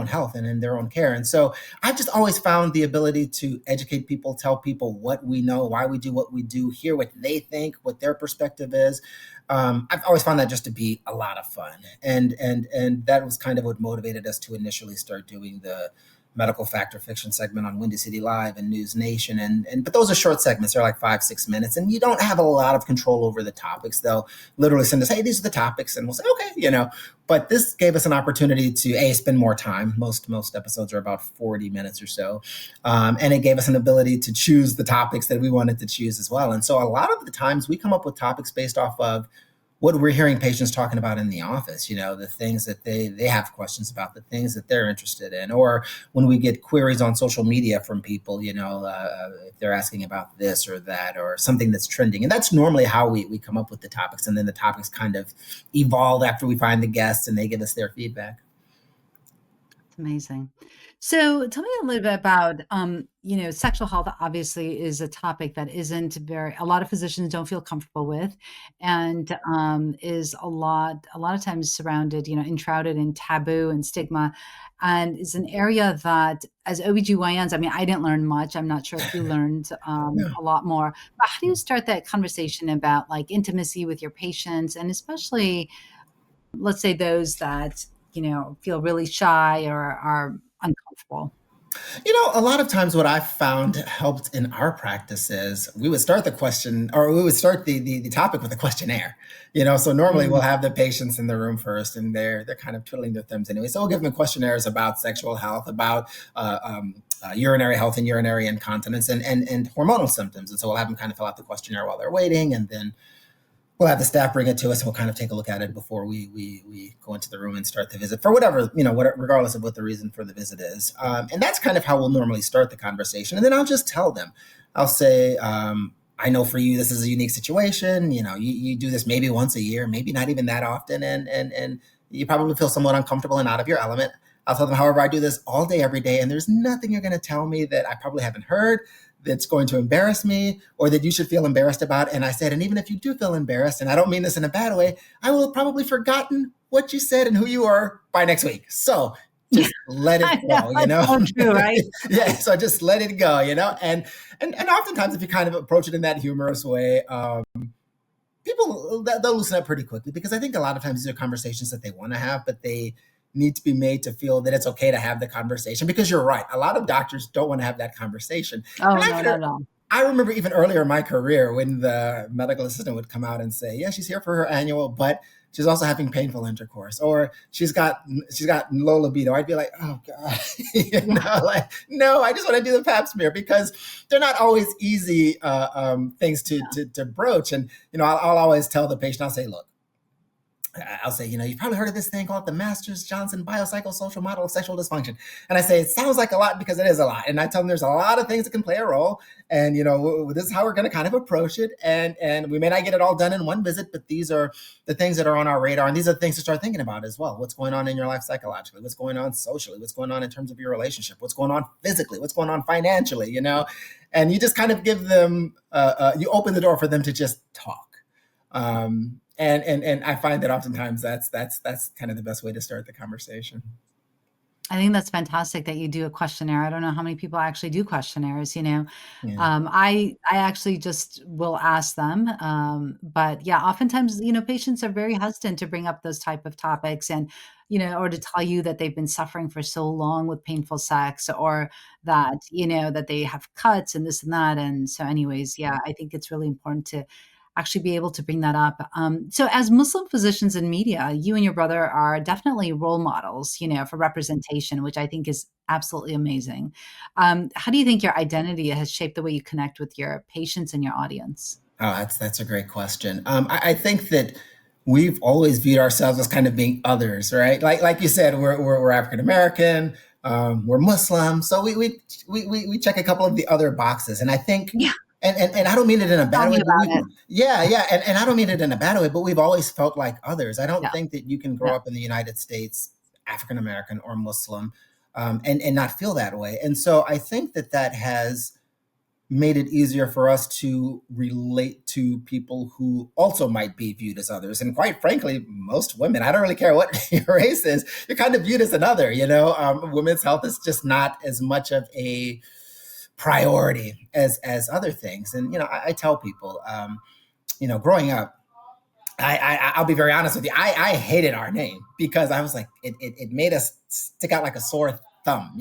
health and in their own care. And so I've just always found the ability to educate people, tell people what we know, why we do what we do, hear what they think, what their perspective is. I've always found that just to be a lot of fun, and that was kind of what motivated us to initially start doing the medical fact or fiction segment on Windy City Live and News Nation. But those are short segments. They're like 5-6 minutes, and you don't have a lot of control over the topics. They'll literally send us, hey, these are the topics, and we'll say, okay. But this gave us an opportunity to spend more time. Most episodes are about 40 minutes or so. And it gave us an ability to choose the topics that we wanted to choose as well. And so a lot of the times we come up with topics based off of what we're hearing patients talking about in the office, the things that they have questions about, the things that they're interested in, or when we get queries on social media from people, if they're asking about this or that or something that's trending. And that's normally how we come up with the topics. And then the topics kind of evolve after we find the guests and they give us their feedback. It's amazing. So tell me a little bit about, sexual health obviously is a topic that isn't a lot of physicians don't feel comfortable with and is a lot of times surrounded, enshrouded in taboo and stigma. And is an area that as OBGYNs, I mean, I didn't learn much. I'm not sure if you learned Yeah. a lot more, but how do you start that conversation about like intimacy with your patients and especially let's say those that, feel really shy or are uncomfortable. A lot of times what I've found helped in our practice is we would start the question or we would start the topic with a questionnaire. So normally we'll Mm, have the patients in the room first and they're kind of twiddling their thumbs anyway. So we'll give them questionnaires about sexual health, about urinary health and urinary incontinence and hormonal symptoms. And so we'll have them kind of fill out the questionnaire while they're waiting and then we'll have the staff bring it to us and we'll kind of take a look at it before we go into the room and start the visit for whatever, regardless of what the reason for the visit is. And that's kind of how we'll normally start the conversation. And then I'll just tell them, I'll say, I know for you, this is a unique situation. You do this maybe once a year, maybe not even that often. And you probably feel somewhat uncomfortable and out of your element. I'll tell them, however, I do this all day, every day. And there's nothing you're going to tell me that I probably haven't heard that's going to embarrass me or that you should feel embarrassed about. And I said, and even if you do feel embarrassed, and I don't mean this in a bad way, I will have probably forgotten what you said and who you are by next week. So just let it I know, go. it's so true, right? Yeah. So just let it go. And oftentimes if you kind of approach it in that humorous way, people they'll loosen up pretty quickly because I think a lot of times these are conversations that they want to have, but they need to be made to feel that it's okay to have the conversation because you're right. A lot of doctors don't want to have that conversation. Oh, And no, not at all. I remember even earlier in my career when the medical assistant would come out and say, yeah, she's here for her annual, but she's also having painful intercourse or she's got low libido. I'd be like, oh God, Yeah. like, no, I just want to do the pap smear because they're not always easy things to broach. And, I'll always tell the patient, I'll say, you've probably heard of this thing called the Masters Johnson biopsychosocial model of sexual dysfunction. And I say, it sounds like a lot because it is a lot. And I tell them there's a lot of things that can play a role. And, this is how we're going to kind of approach it. And we may not get it all done in one visit, but these are the things that are on our radar. And these are the things to start thinking about as well. What's going on in your life psychologically? What's going on socially? What's going on in terms of your relationship? What's going on physically? What's going on financially? And you just kind of give them, you open the door for them to just talk. And I find that oftentimes that's kind of the best way to start the conversation. I think that's fantastic that you do a questionnaire. I don't know how many people actually do questionnaires. Yeah. I actually just will ask them. But yeah, oftentimes, patients are very hesitant to bring up those type of topics and, or to tell you that they've been suffering for so long with painful sex or that, that they have cuts and this and that. And so anyways, yeah, I think it's really important to actually be able to bring that up. So as Muslim physicians in media, you and your brother are definitely role models, for representation, which I think is absolutely amazing. How do you think your identity has shaped the way you connect with your patients and your audience? Oh, that's a great question. I think that we've always viewed ourselves as kind of being others, right? Like you said, we're African American, we're Muslim, so we check a couple of the other boxes, and I think. Yeah, And I don't mean it in a tell bad me way, but about it. yeah. And I don't mean it in a bad way, but we've always felt like others. I don't Yeah, think that you can yeah. grow up in the United States, African American or Muslim, and not feel that way. And so I think that has made it easier for us to relate to people who also might be viewed as others. And quite frankly, most women, I don't really care what your race is, you're kind of viewed as another, women's health is just not as much of a priority as other things. And, I tell people, growing up, I'll be very honest with you. I hated our name because I was like, it made us stick out like a sore thumb.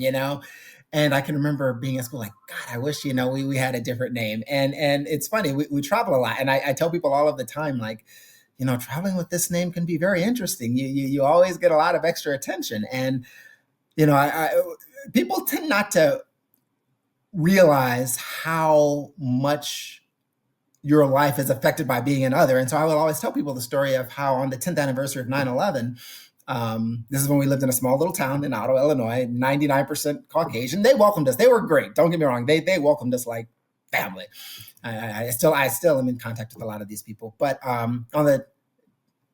And I can remember being at school like, God, I wish, we had a different name. And it's funny, we travel a lot. And I tell people all of the time, like, traveling with this name can be very interesting. You always get a lot of extra attention. And, people tend not to realize how much your life is affected by being another. And so I will always tell people the story of how on the 10th anniversary of 9/11, this is when we lived in a small little town in Ottawa, Illinois, 99% Caucasian. They welcomed us. They were great. Don't get me wrong. They welcomed us like family. I still am in contact with a lot of these people. But on the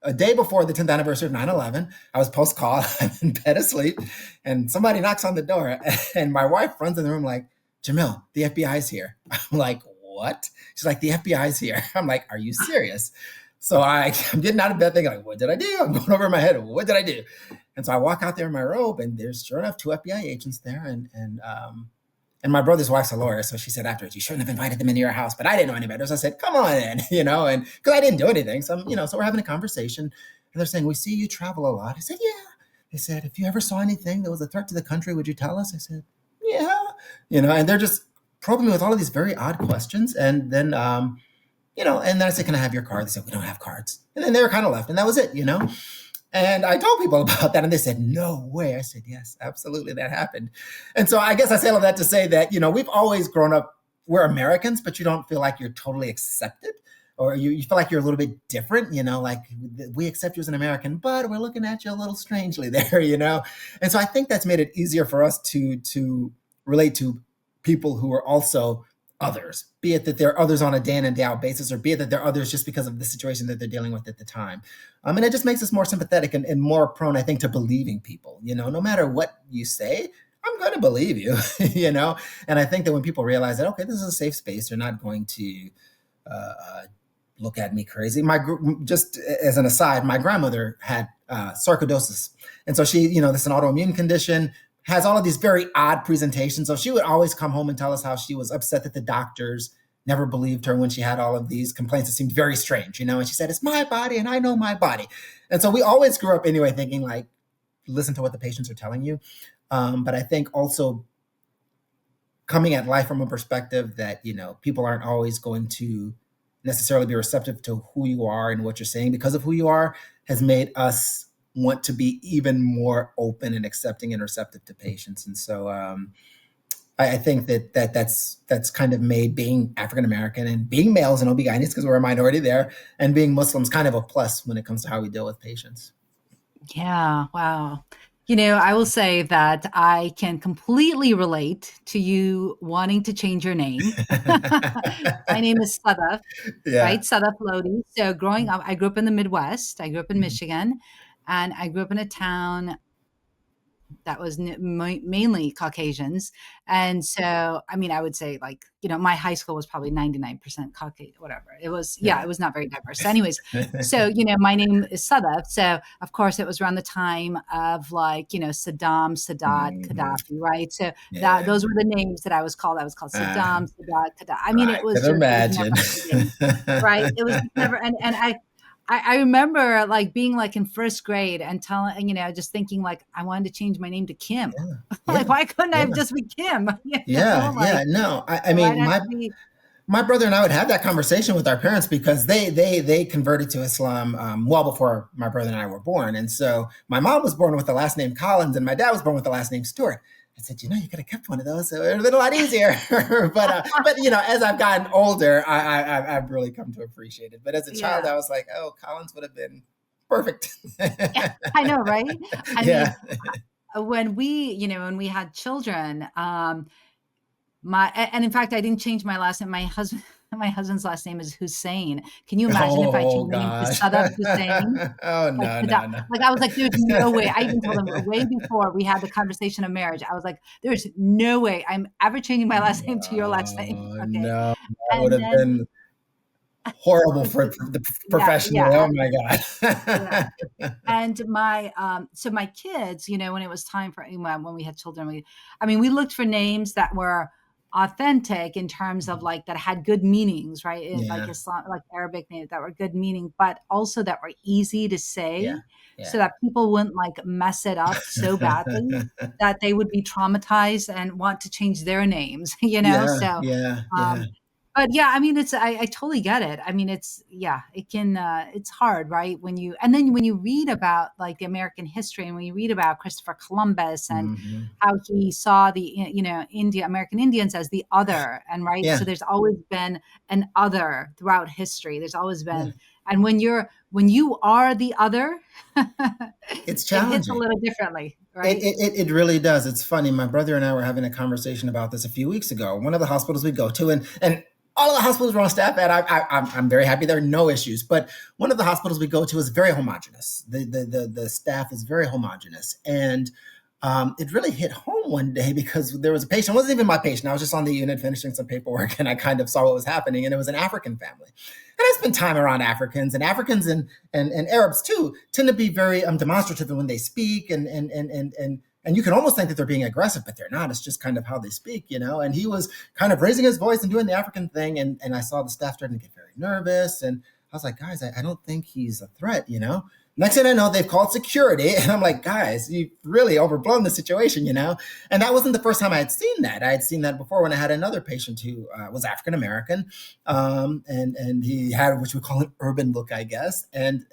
a day before the 10th anniversary of 9/11. I was post-call, I'm in bed asleep, and somebody knocks on the door, and my wife runs in the room like, Jamil, the FBI's here. I'm like, what? She's like, the FBI's here. I'm like, are you serious? So I'm getting out of bed thinking, like, what did I do? I'm going over in my head, what did I do? And so I walk out there in my robe, and there's sure enough 2 FBI agents there, and my brother's wife's a lawyer, so she said afterwards, you shouldn't have invited them into your house, but I didn't know any better. So I said, come on in, and because I didn't do anything. So, so we're having a conversation, and they're saying, we see you travel a lot. I said, yeah. They said, if you ever saw anything that was a threat to the country, would you tell us? I said, yeah. And they're just probing me with all of these very odd questions. And then, and then I said, can I have your card? They said, we don't have cards. And then they were kind of left, and that was it, And I told people about that, and they said, no way. I said, yes, absolutely, that happened. And so I guess I say all of that to say that, we've always grown up, we're Americans, but you don't feel like you're totally accepted, or you feel like you're a little bit different, like we accept you as an American, but we're looking at you a little strangely there, And so I think that's made it easier for us to relate to people who are also others, be it that they're others on a day in and day out basis, or be it that they're others just because of the situation that they're dealing with at the time. And it just makes us more sympathetic and more prone, I think, to believing people. No matter what you say, I'm going to believe you, And I think that when people realize that, okay, this is a safe space, they're not going to look at me crazy. Just as an aside, my grandmother had sarcoidosis. And so she, this is an autoimmune condition, has all of these very odd presentations. So she would always come home and tell us how she was upset that the doctors never believed her when she had all of these complaints that seemed very strange, And she said, it's my body and I know my body. And so we always grew up anyway thinking like, listen to what the patients are telling you. But I think also coming at life from a perspective that, people aren't always going to necessarily be receptive to who you are and what you're saying because of who you are has made us want to be even more open and accepting and receptive to patients. And so I think that's kind of made being African-American and being males and OB-GYNs, because we're a minority there, and being Muslims kind of a plus when it comes to how we deal with patients. Yeah. Wow. I will say that I can completely relate to you wanting to change your name. My name is Sadaf, right? Sadaf Lodi. So growing up, I grew up in the Midwest. I grew up in Michigan, and I grew up in a town that was mainly Caucasians. And so, I would say like, my high school was probably 99% Caucasian, whatever. It was, it was not very diverse. Anyways, so, my name is Sadaf. So of course it was around the time of like, Saddam, Sadat, Gaddafi, right? So those were the names that I was called. I was called Saddam, Sadat, Gaddafi. It was just, imagine. right. It was never, and I remember like being like in first grade and telling, just thinking like I wanted to change my name to Kim. Like, why couldn't I just be Kim? No. I mean, my brother and I would have that conversation with our parents because they converted to Islam well before my brother and I were born. And so my mom was born with the last name Collins and my dad was born with the last name Stewart. I said, you could have kept one of those. It would have been a lot easier. but as I've gotten older, I've really come to appreciate it. But as a child, I was like, oh, Collins would have been perfect. I know, right? I mean, when we had children, and in fact, I didn't change my last name. My husband's last name is Hussein. Can you imagine if I changed my name to Sadaf Hussein? Oh, no. Like, I was like, there's no way. I even told him way before we had the conversation of marriage. I was like, there's no way I'm ever changing my last name to your last name. Okay. No, that would have been horrible for the professional. Oh my God. And so my kids, when it was time for, when we had children, we looked for names that were authentic in terms of like that had good meanings, right? Like Islam, like Arabic names that were good meaning, but also that were easy to say so that people wouldn't like mess it up so badly that they would be traumatized and want to change their names, But I totally get it. It can, it's hard, right? When you read about like the American history and when you read about Christopher Columbus and how he saw the, American Indians as the other, and right. So there's always been an other throughout history. There's always been, and when you are the other, it's challenging. It hits a little differently. Right? It really does. It's funny. My brother and I were having a conversation about this a few weeks ago. One of the hospitals we go to, and all of the hospitals were on staff, and I'm very happy there are no issues. But one of the hospitals we go to is very homogenous. The staff is very homogenous, and it really hit home one day because there was a patient. It wasn't even my patient. I was just on the unit finishing some paperwork, and I kind of saw what was happening. And it was an African family. And I spent time around Africans, and Africans and Arabs too tend to be very demonstrative when they speak, and you can almost think that they're being aggressive, but they're not. It's just kind of how they speak, you know. And he was kind of raising his voice and doing the African thing, and I saw the staff starting to get very nervous, and I was like, guys, I don't think he's a threat, you know. Next thing I know, they've called security, and I'm like, guys, you've really overblown the situation, you know? And that wasn't the first time I had seen that. I had seen that before when I had another patient who was African-American, and he had what we call an urban look, I guess. And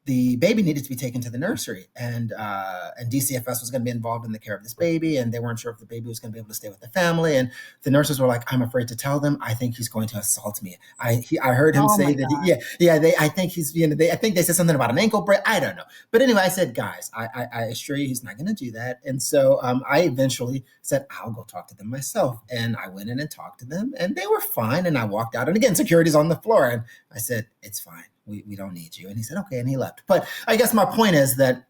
the baby needed to be taken to the nursery, and DCFS was going to be involved in the care of this baby, and they weren't sure if the baby was going to be able to stay with the family. And the nurses were like, "I'm afraid to tell them. I think he's going to assault me." I heard him say that. I think he's, you know, I think they said something about an ankle break. I don't know, but anyway, I said, "Guys, I assure you, he's not going to do that." And so I eventually said, "I'll go talk to them myself," and I went in and talked to them, and they were fine. And I walked out, and again, security's on the floor, and I said, "It's fine. We don't need you." And he said, "Okay," and he left. But I guess my point is that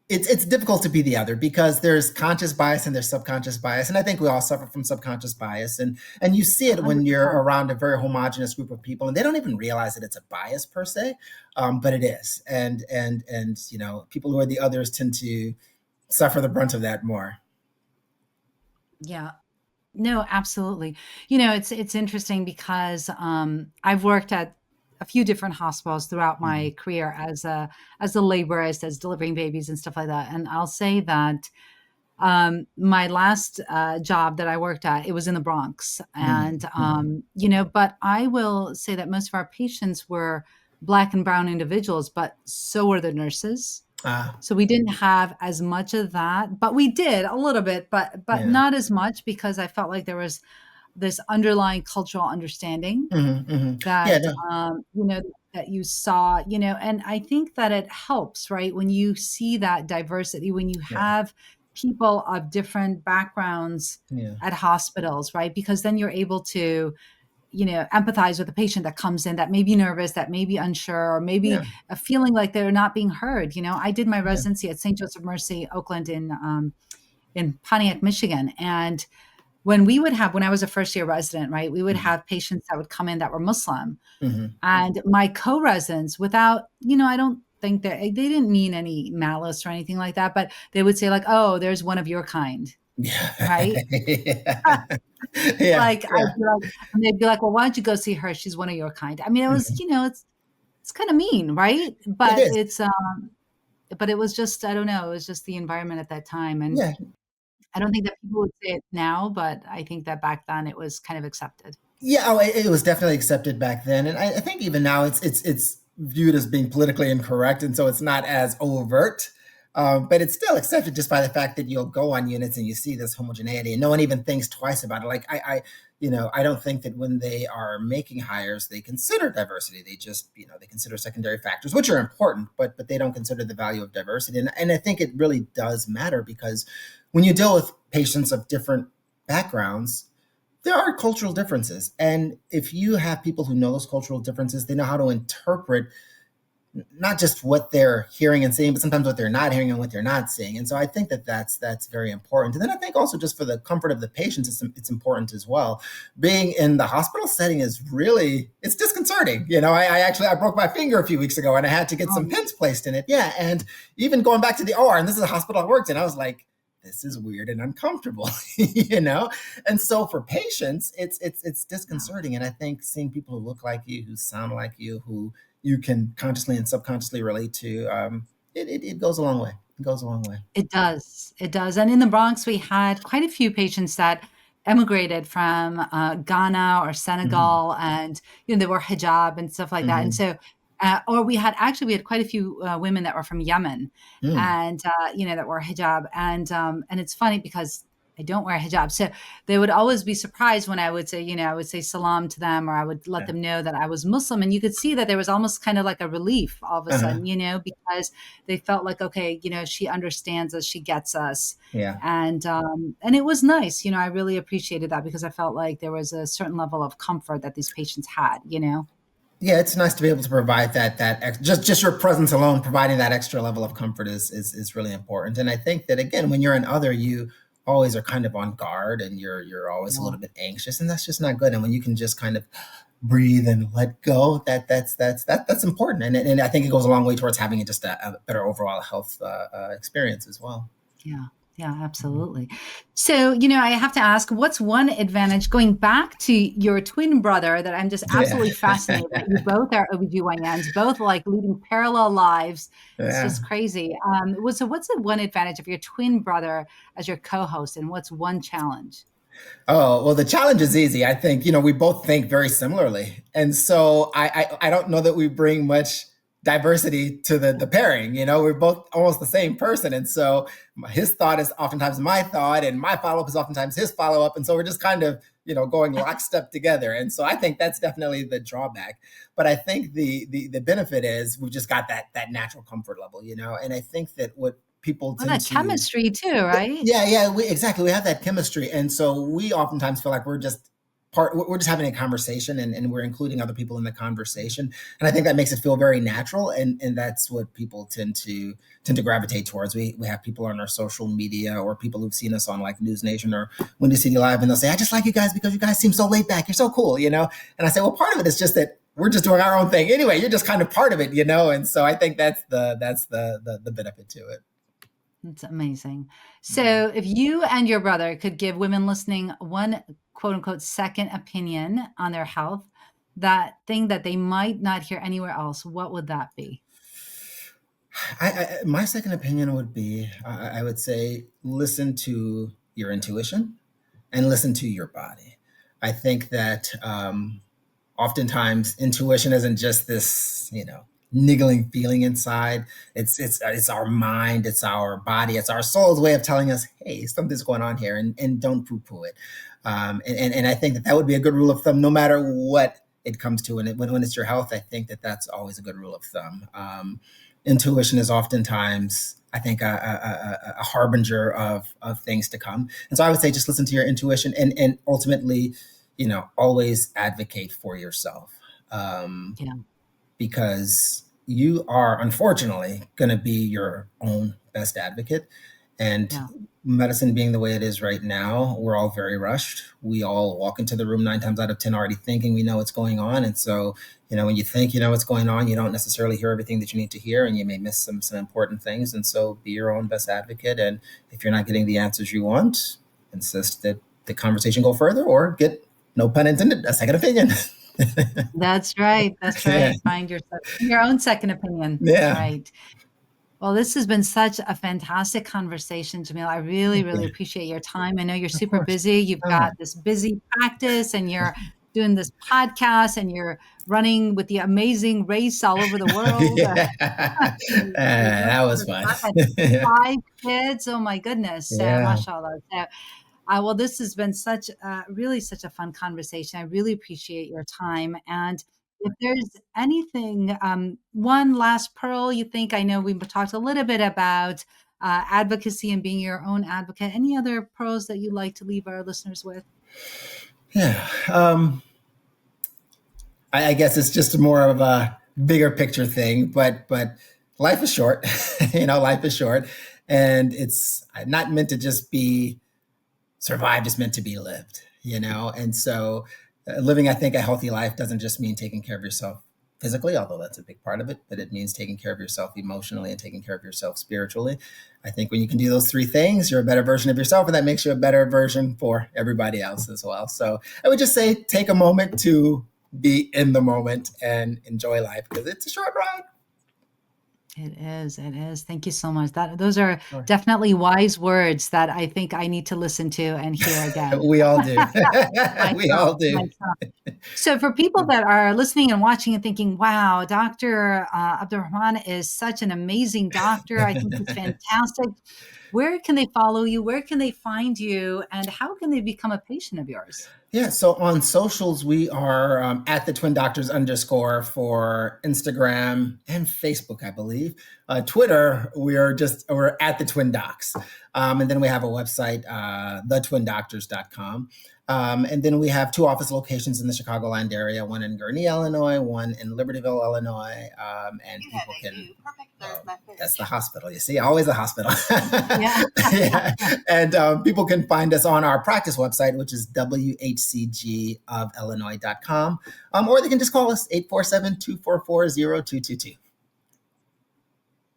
it's difficult to be the other because there's conscious bias and there's subconscious bias. And I think we all suffer from subconscious bias. And you see it when you're around a very homogenous group of people, and they don't even realize that it's a bias per se, but it is. And you know, people who are the others tend to suffer the brunt of that more. Yeah. No, absolutely. You know, it's interesting because I've worked at a few different hospitals throughout my career as a laborist, as delivering babies and stuff like that. And I'll say that my last job that I worked at, it was in the Bronx, and you know, but I will say that most of our patients were Black and brown individuals, but so were the nurses. So we didn't have as much of that, but we did a little bit, but Yeah. not as much because I felt like there was this underlying cultural understanding that, Yeah, no, you know, that you saw, you know, and I think that it helps, right? When you see that diversity, when you yeah, have people of different backgrounds yeah, at hospitals, right? Because then you're able to, you know, empathize with the patient that comes in that may be nervous, that may be unsure, or maybe yeah, a feeling like they're not being heard. You know, I did my yeah. residency at St. Joseph Mercy, Oakland in Pontiac, Michigan. And when I was a first year resident, right, we would Mhm, have patients that would come in that were Muslim. mhm. And my co-residents, without, you know, I don't think that they didn't mean any malice or anything like that, but they would say like, "Oh, there's one of your kind," right? Yeah. Yeah, Like, yeah. I'd be like, and they'd be like, "Well, why don't you go see her? She's one of your kind." I mean, it was, Mhm. you know, it's kind of mean, right? It But is. but it was just, I don't know, it was just the environment at that time. And Yeah. I don't think that people would say it now, but I think that back then it was kind of accepted. Yeah, oh, it was definitely accepted back then, and I think even now it's viewed as being politically incorrect, and so it's not as overt, but it's still accepted just by the fact that you'll go on units and you see this homogeneity, and no one even thinks twice about it. Like you know, I don't think that when they are making hires, they consider diversity. They just, you know, they consider secondary factors, which are important, but they don't consider the value of diversity, and I think it really does matter because when you deal with patients of different backgrounds, there are cultural differences. And if you have people who know those cultural differences, they know how to interpret not just what they're hearing and seeing, but sometimes what they're not hearing and what they're not seeing. And so I think that that's very important. And then I think also just for the comfort of the patients, it's important as well. Being in the hospital setting is really, it's disconcerting. You know, I broke my finger a few weeks ago and I had to get some pins placed in it. Yeah. And even going back to the OR, and this is a hospital I worked in, I was like, this is weird and uncomfortable, you know? And so for patients, it's disconcerting. And I think seeing people who look like you, who sound like you, who you can consciously and subconsciously relate to, it goes a long way. It goes a long way. It does. It does. And in the Bronx, we had quite a few patients that emigrated from Ghana or Mhm, Senegal, and you know they wore hijab and stuff like that. And mhm, so, or we had quite a few women that were from Yemen, mm, and you know that wore hijab. And it's funny because I don't wear a hijab. So they would always be surprised when I would say, I would say salam to them, or I would let them know that I was Muslim. And you could see that there was almost kind of like a relief all of a Uh-huh. sudden, because they felt like, okay, she understands us, she gets us. Yeah. And it was nice. I really appreciated that because I felt like there was a certain level of comfort that these patients had. Yeah, it's nice to be able to provide just your presence alone, providing that extra level of comfort is really important. And I think that again, when you're an other, you always are kind of on guard and you're always a Yeah. little bit anxious, and that's just not good. And when you can just kind of breathe and let go, that's important. And I think it goes a long way towards having just a better overall health experience as well. Yeah. Yeah, absolutely. So, I have to ask, what's one advantage going back to your twin brother that I'm just Yeah. absolutely fascinated that you both are OBGYNs, both like leading parallel lives. It's Yeah. just crazy. So what's the one advantage of your twin brother as your co-host, and what's one challenge? Oh, well, the challenge is easy. I think, we both think very similarly. And so I don't know that we bring much diversity to the pairing. We're both almost the same person. And so his thought is oftentimes my thought, and my follow up is oftentimes his follow up. And so we're just kind of, going lockstep together. And so I think that's definitely the drawback. But I think the benefit is we've just got that natural comfort level, and I think that what people Well, tend that to chemistry too, right? yeah, exactly. We have that chemistry. And so we oftentimes feel like we're just having a conversation, and we're including other people in the conversation. And I think that makes it feel very natural. And that's what people tend to gravitate towards. We have people on our social media, or people who've seen us on like News Nation or Windy City Live, and they'll say, I just like you guys because you guys seem so laid back. You're so cool, And I say, well, part of it is just that we're just doing our own thing anyway. You're just kind of part of it, And so I think that's the benefit to it. It's amazing. So, if you and your brother could give women listening one quote unquote second opinion on their health, that thing that they might not hear anywhere else, what would that be? My second opinion would be, I would say, listen to your intuition and listen to your body. I think that oftentimes intuition isn't just this, niggling feeling inside. It's our mind, it's our body, it's our soul's way of telling us, hey, something's going on here, and don't poo-poo it. And I think that would be a good rule of thumb, no matter what it comes to. And when it's your health, I think that that's always a good rule of thumb. Intuition is oftentimes, I think, a harbinger of things to come. And so I would say just listen to your intuition, and ultimately, always advocate for yourself. Yeah. Because you are unfortunately going to be your own best advocate. And Yeah. medicine being the way it is right now, we're all very rushed. We all walk into the room 9 times out of 10 already thinking we know what's going on. And so, when you think you know what's going on, you don't necessarily hear everything that you need to hear, and you may miss some important things. And so be your own best advocate. And if you're not getting the answers you want, insist that the conversation go further, or get, no pun intended, a second opinion. That's right. That's Yeah. right. Find your own second opinion. That's Yeah. right. Well, this has been such a fantastic conversation, Jamil. I really, Thank really you. appreciate your time. I know you're Of super course. busy. You've got this busy practice, and you're doing this podcast, and you're running with the amazing race all over the world. Yeah. That was fun. Yeah. 5 kids. Oh my goodness. So, Yeah. mashallah. So, well, this has been really such a fun conversation. I really appreciate your time. And if there's anything, one last pearl you think, I know we talked a little bit about advocacy and being your own advocate. Any other pearls that you'd like to leave our listeners with? Yeah. I guess it's just more of a bigger picture thing, but life is short. Life is short, and it's not meant to just be survived, is meant to be lived, And so living, I think, a healthy life doesn't just mean taking care of yourself physically, although that's a big part of it, but it means taking care of yourself emotionally and taking care of yourself spiritually. I think when you can do those three things, you're a better version of yourself, and that makes you a better version for everybody else as well. So I would just say, take a moment to be in the moment and enjoy life, because it's a short ride. It is. It is. Thank you so much. Those are Sure. definitely wise words that I think I need to listen to and hear again. We all do. We Myself, all do. myself. So for people that are listening and watching and thinking, wow, Dr. Abdur-Rahman is such an amazing doctor. I think he's fantastic. Where can they follow you? Where can they find you? And how can they become a patient of yours? Yeah, so on socials, we are at the Twin Doctors _ for Instagram and Facebook, I believe. Twitter, we're at the Twin Docs. And then we have a website, thetwindoctors.com. And then we have 2 office locations in the Chicagoland area, one in Gurnee, Illinois, one in Libertyville, Illinois. And people can, that's the hospital, you see, always a hospital. Yeah. Yeah. And people can find us on our practice website, which is whcgofillinois.com. Or they can just call us 847-244-0222.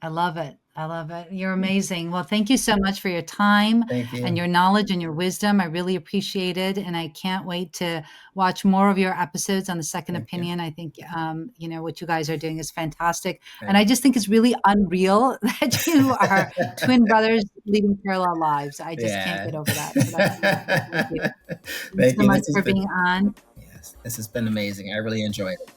I love it. I love it. You're amazing. Well, thank you so much for your time Thank you. and your knowledge and your wisdom. I really appreciate it. And I can't wait to watch more of your episodes on the Second Thank you. Opinion. I think, what you guys are doing is fantastic. Thank And I just think it's really unreal that you are twin brothers leading parallel lives. I just can't get over that. So that's thank you. Thanks so much for being on. Yes, this has been amazing. I really enjoyed it.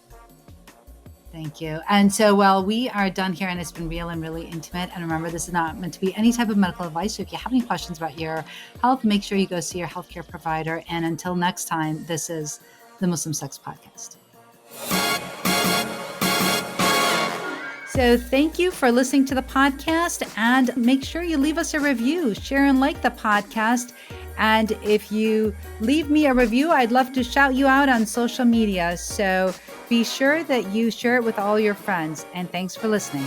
Thank you. And so, well, we are done here, and it's been real and really intimate. And remember, this is not meant to be any type of medical advice. So if you have any questions about your health, make sure you go see your healthcare provider. And until next time, this is the Muslim Sex Podcast. So thank you for listening to the podcast, and make sure you leave us a review, share and like the podcast. And if you leave me a review, I'd love to shout you out on social media. So be sure that you share it with all your friends. And thanks for listening.